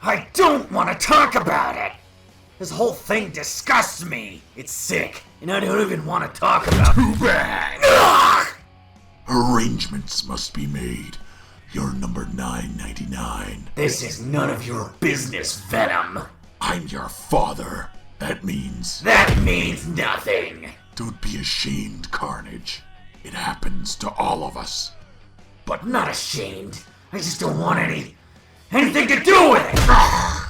I don't want to talk about it! This whole thing disgusts me! It's sick, and I don't even want to talk about it. Too bad! Ugh! Arrangements must be made. You're number 999. This is none of your business, Venom. I'm your father. That means... That means nothing. Don't be ashamed, Carnage. It happens to all of us. But not ashamed. I just don't want anything to do with it.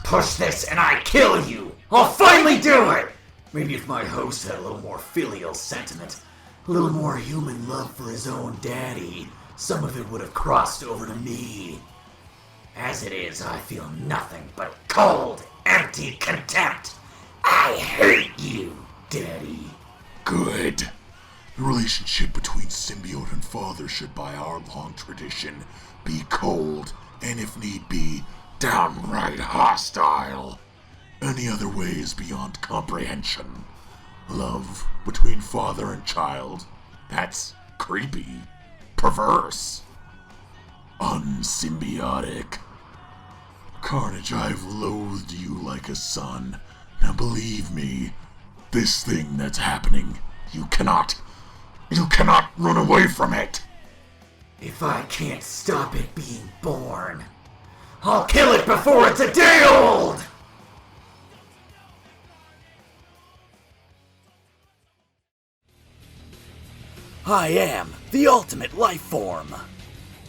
Push this and I kill you. I'll finally do it. Maybe if my host had a little more filial sentiment, a little more human love for his own daddy, some of it would have crossed over to me. As it is, I feel nothing but cold, empty contempt. I hate you, Daddy. Good. The relationship between symbiote and father should, by our long tradition, be cold, and if need be, downright hostile. Any other way is beyond comprehension. Love between father and child, that's creepy, perverse, unsymbiotic. Carnage, I've loathed you like a son. Now believe me, this thing that's happening, you cannot run away from it. If I can't stop it being born, I'll kill it before it's a day old! I am the ultimate life form.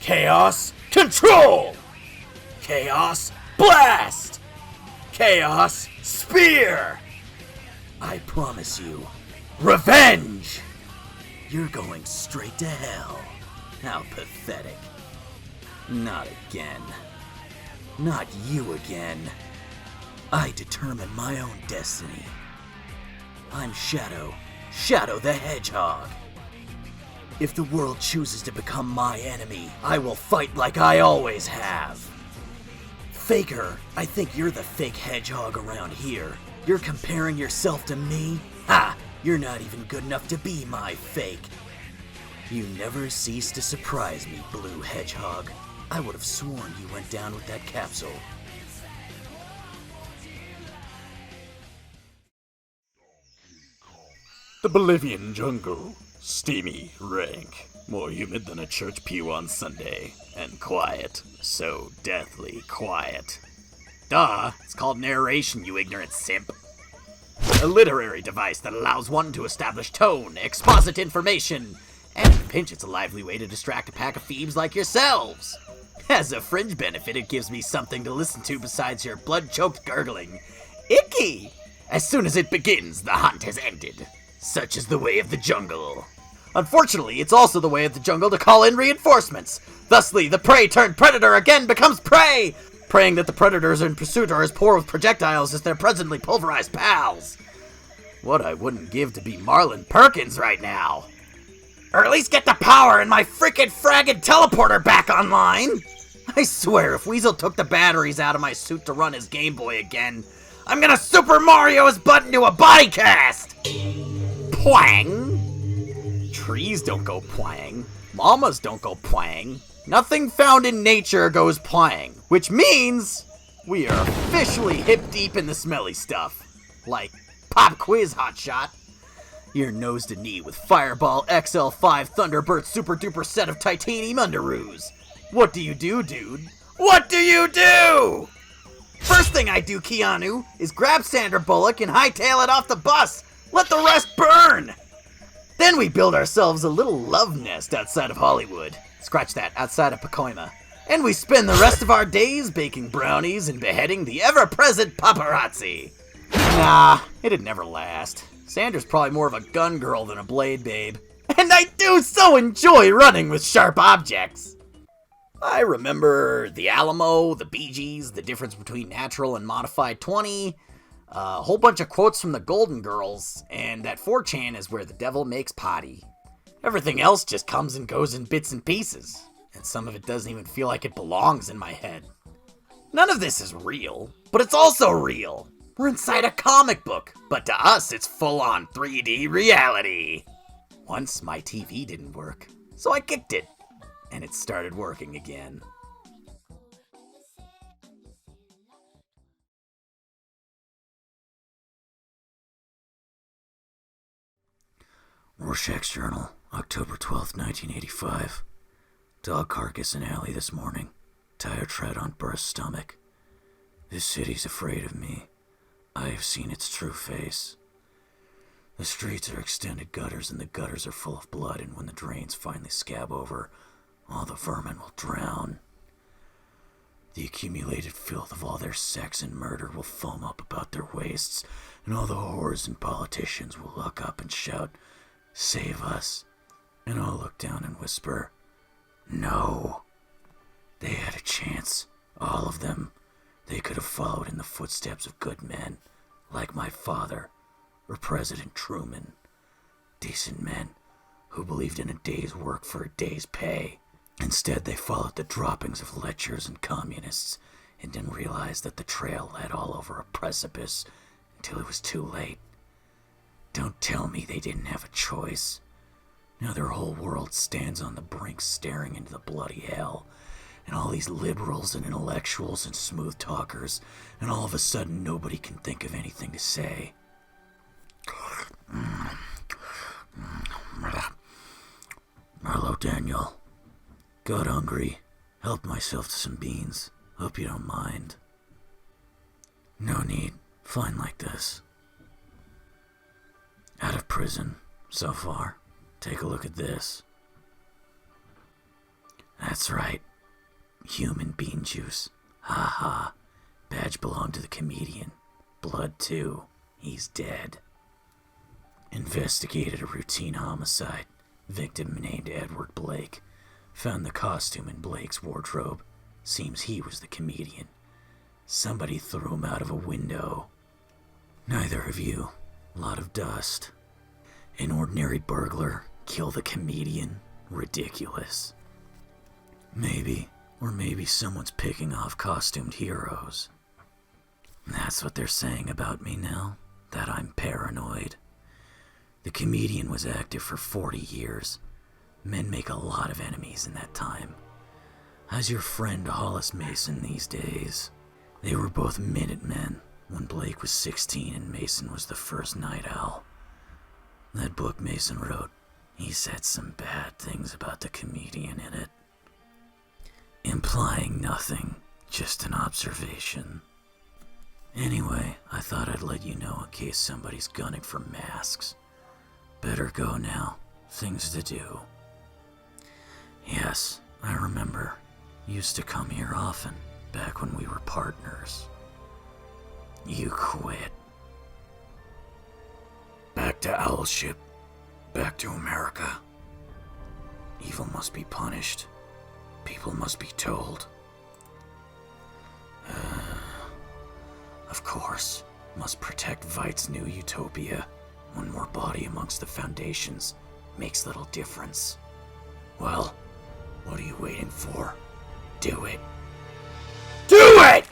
Chaos Control! Chaos Blast! Chaos Spear! I promise you, revenge! You're going straight to hell. How pathetic. Not again. Not you again. I determine my own destiny. I'm Shadow the Hedgehog. If the world chooses to become my enemy, I will fight like I always have. Faker, I think you're the fake hedgehog around here. You're comparing yourself to me? Ha! You're not even good enough to be my fake. You never cease to surprise me, Blue Hedgehog. I would have sworn you went down with that capsule. The Bolivian jungle. Steamy, rank, more humid than a church pew on Sunday, and quiet, so deathly quiet. Duh, it's called narration, you ignorant simp. A literary device that allows one to establish tone, exposit information, and in a pinch it's a lively way to distract a pack of thieves like yourselves. As a fringe benefit, it gives me something to listen to besides your blood-choked gurgling. Icky! As soon as it begins, the hunt has ended. Such is the way of the jungle. Unfortunately, it's also the way of the jungle to call in reinforcements. Thusly, the prey-turned-predator again becomes prey, praying that the predators in pursuit are as poor with projectiles as their presently pulverized pals. What I wouldn't give to be Marlon Perkins right now. Or at least get the power in my frickin' fragged teleporter back online. I swear, if Weasel took the batteries out of my suit to run his Game Boy again, I'm gonna Super Mario his butt into a body cast! Pwang! Trees don't go pwang. Llamas don't go pwang. Nothing found in nature goes pwang. Which means we are officially hip deep in the smelly stuff. Like Pop Quiz Hotshot. You're nose to knee with Fireball XL5 Thunderbird Super Duper set of titanium underoos. What do you do, dude? What do you do? First thing I do, Keanu, is grab Sandra Bullock and hightail it off the bus. Let the rest burn. Then we build ourselves a little love nest outside of Hollywood. Scratch that, outside of Pacoima. And we spend the rest of our days baking brownies and beheading the ever-present paparazzi. Nah, it'd never last. Sandra's probably more of a gun girl than a blade babe. And I do so enjoy running with sharp objects. I remember the Alamo, the Bee Gees, the difference between natural and modified 20, a whole bunch of quotes from the Golden Girls, and that 4chan is where the devil makes potty. Everything else just comes and goes in bits and pieces, and some of it doesn't even feel like it belongs in my head. None of this is real, but it's also real. We're inside a comic book, but to us it's full-on 3D reality. Once my TV didn't work, so I kicked it, and it started working again. Rorschach's Journal, October 12th, 1985. Dog carcass in alley this morning. Tire tread on burst stomach. This city's afraid of me. I have seen its true face. The streets are extended gutters, and the gutters are full of blood, and when the drains finally scab over, all the vermin will drown. The accumulated filth of all their sex and murder will foam up about their waists, and all the whores and politicians will look up and shout, "Save us," and I'll look down and whisper, "No." They had a chance, all of them. They could have followed in the footsteps of good men, like my father, or President Truman. Decent men who believed in a day's work for a day's pay. Instead, they followed the droppings of lechers and communists and didn't realize that the trail led all over a precipice until it was too late. Don't tell me they didn't have a choice. Now their whole world stands on the brink staring into the bloody hell, and all these liberals and intellectuals and smooth talkers, and all of a sudden nobody can think of anything to say. Hello, Daniel. Got hungry. Helped myself to some beans. Hope you don't mind. No need. Fine like this. Out of prison, so far. Take a look at this. That's right. Human bean juice. Ha ha. Badge belonged to the comedian. Blood too. He's dead. Investigated a routine homicide. Victim named Edward Blake. Found the costume in Blake's wardrobe. Seems he was the comedian. Somebody threw him out of a window. Neither of you. Lot of dust. An ordinary burglar. Kill the comedian. Ridiculous. Maybe, or maybe someone's picking off costumed heroes. That's what they're saying about me now. That I'm paranoid. The comedian was active for 40 years. Men make a lot of enemies in that time. How's your friend Hollis Mason these days? They were both Minutemen when Blake was 16 and Mason was the first night owl. That book Mason wrote, he said some bad things about the comedian in it. Implying nothing, just an observation. Anyway, I thought I'd let you know in case somebody's gunning for masks. Better go now. Things to do. Yes, I remember. Used to come here often, back when we were partners. You quit. Back to Owlship. Back to America. Evil must be punished. People must be told. Of course, must protect Vite's new utopia. One more body amongst the foundations makes little difference. Well, what are you waiting for? Do it. Do it!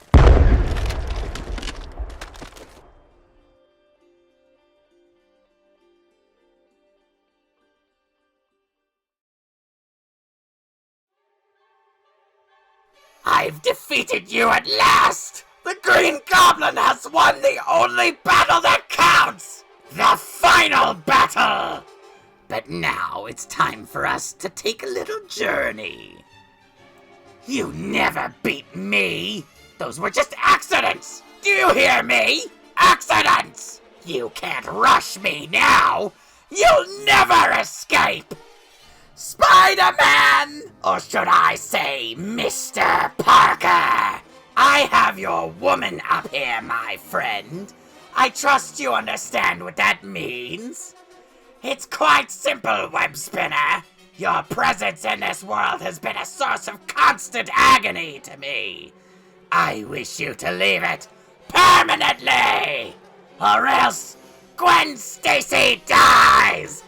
I've defeated you at last! The Green Goblin has won the only battle that counts! The final battle! But now it's time for us to take a little journey. You never beat me! Those were just accidents! Do you hear me? Accidents! You can't rush me now! You'll never escape! Spider-Man! Or should I say Mr. Parker? I have your woman up here, my friend. I trust you understand what that means. It's quite simple, web spinner. Your presence in this world has been a source of constant agony to me. I wish you to leave it permanently, or else Gwen Stacy dies!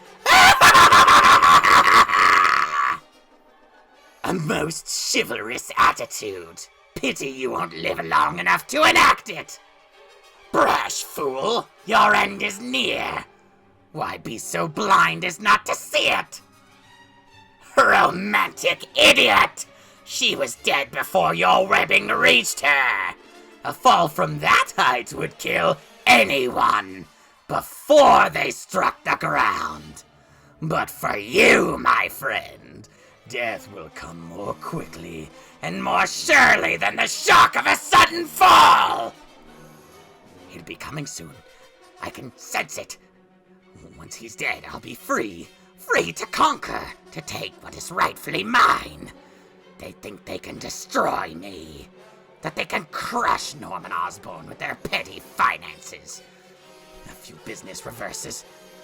A most chivalrous attitude. Pity you won't live long enough to enact it. Brash fool, your end is near. Why be so blind as not to see it? Romantic idiot! She was dead before your webbing reached her. A fall from that height would kill anyone before they struck the ground. But for you, my friend, death will come more quickly and more surely than the shock of a sudden fall! He'll be coming soon. I can sense it. Once he's dead, I'll be free. Free to conquer, to take what is rightfully mine. They think they can destroy me. That they can crush Norman Osborn with their petty finances. A few business reverses.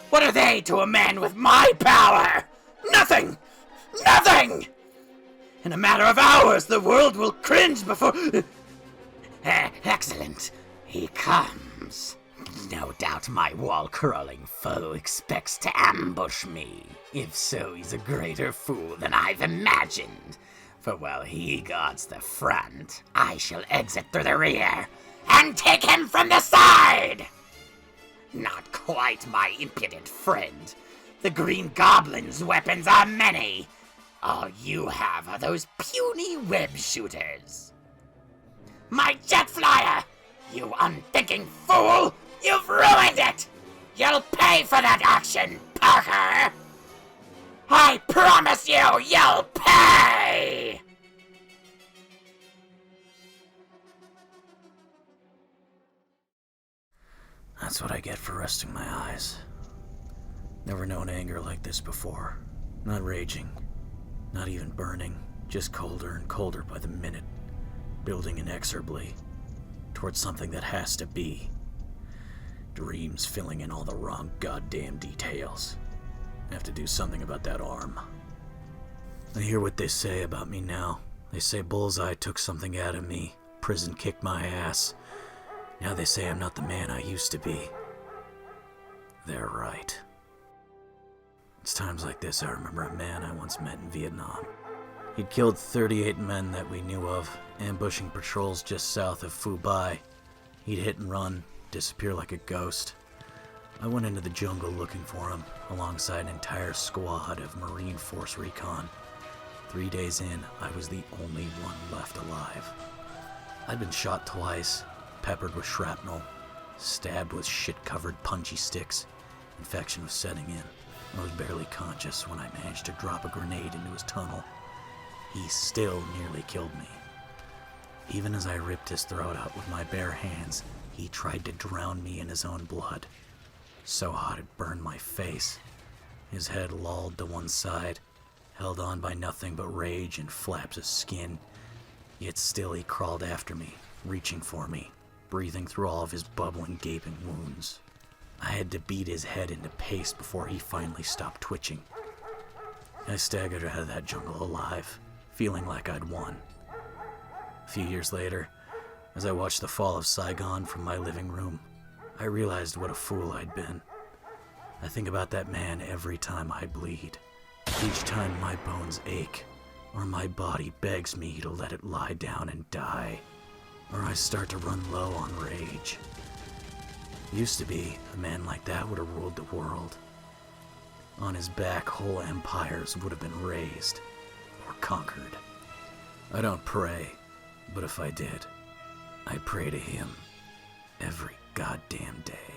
What are they to a man with my power? Nothing! Nothing! In a matter of hours, the world will cringe before... Excellent. He comes. No doubt my wall-crawling foe expects to ambush me. If so, he's a greater fool than I've imagined. For while he guards the front, I shall exit through the rear and take him from the side! Not quite, my impudent friend. The Green Goblin's weapons are many. All you have are those puny web shooters. My jet flyer! You unthinking fool! You've ruined it! You'll pay for that action, Parker! I promise you'll pay! That's what I get for resting my eyes. Never known anger like this before. Not raging. Not even burning. Just colder and colder by the minute. Building inexorably. Towards something that has to be. Dreams filling in all the wrong goddamn details. I have to do something about that arm. I hear what they say about me now. They say Bullseye took something out of me. Prison kicked my ass. Now they say I'm not the man I used to be. They're right. It's times like this I remember a man I once met in Vietnam. He'd killed 38 men that we knew of, ambushing patrols just south of Phu Bai. He'd hit and run, disappear like a ghost. I went into the jungle looking for him, alongside an entire squad of Marine Force Recon. 3 days in, I was the only one left alive. I'd been shot twice, peppered with shrapnel, stabbed with shit-covered punchy sticks. Infection was setting in. I was barely conscious when I managed to drop a grenade into his tunnel. He still nearly killed me. Even as I ripped his throat out with my bare hands, he tried to drown me in his own blood. So hot it burned my face. His head lolled to one side, held on by nothing but rage and flaps of skin. Yet still he crawled after me, reaching for me, breathing through all of his bubbling, gaping wounds. I had to beat his head into paste before he finally stopped twitching. I staggered out of that jungle alive, feeling like I'd won. A few years later, as I watched the fall of Saigon from my living room, I realized what a fool I'd been. I think about that man every time I bleed. Each time my bones ache, or my body begs me to let it lie down and die, or I start to run low on rage. Used to be, a man like that would have ruled the world. On his back, whole empires would have been raised, or conquered. I don't pray, but if I did, I pray to him every goddamn day.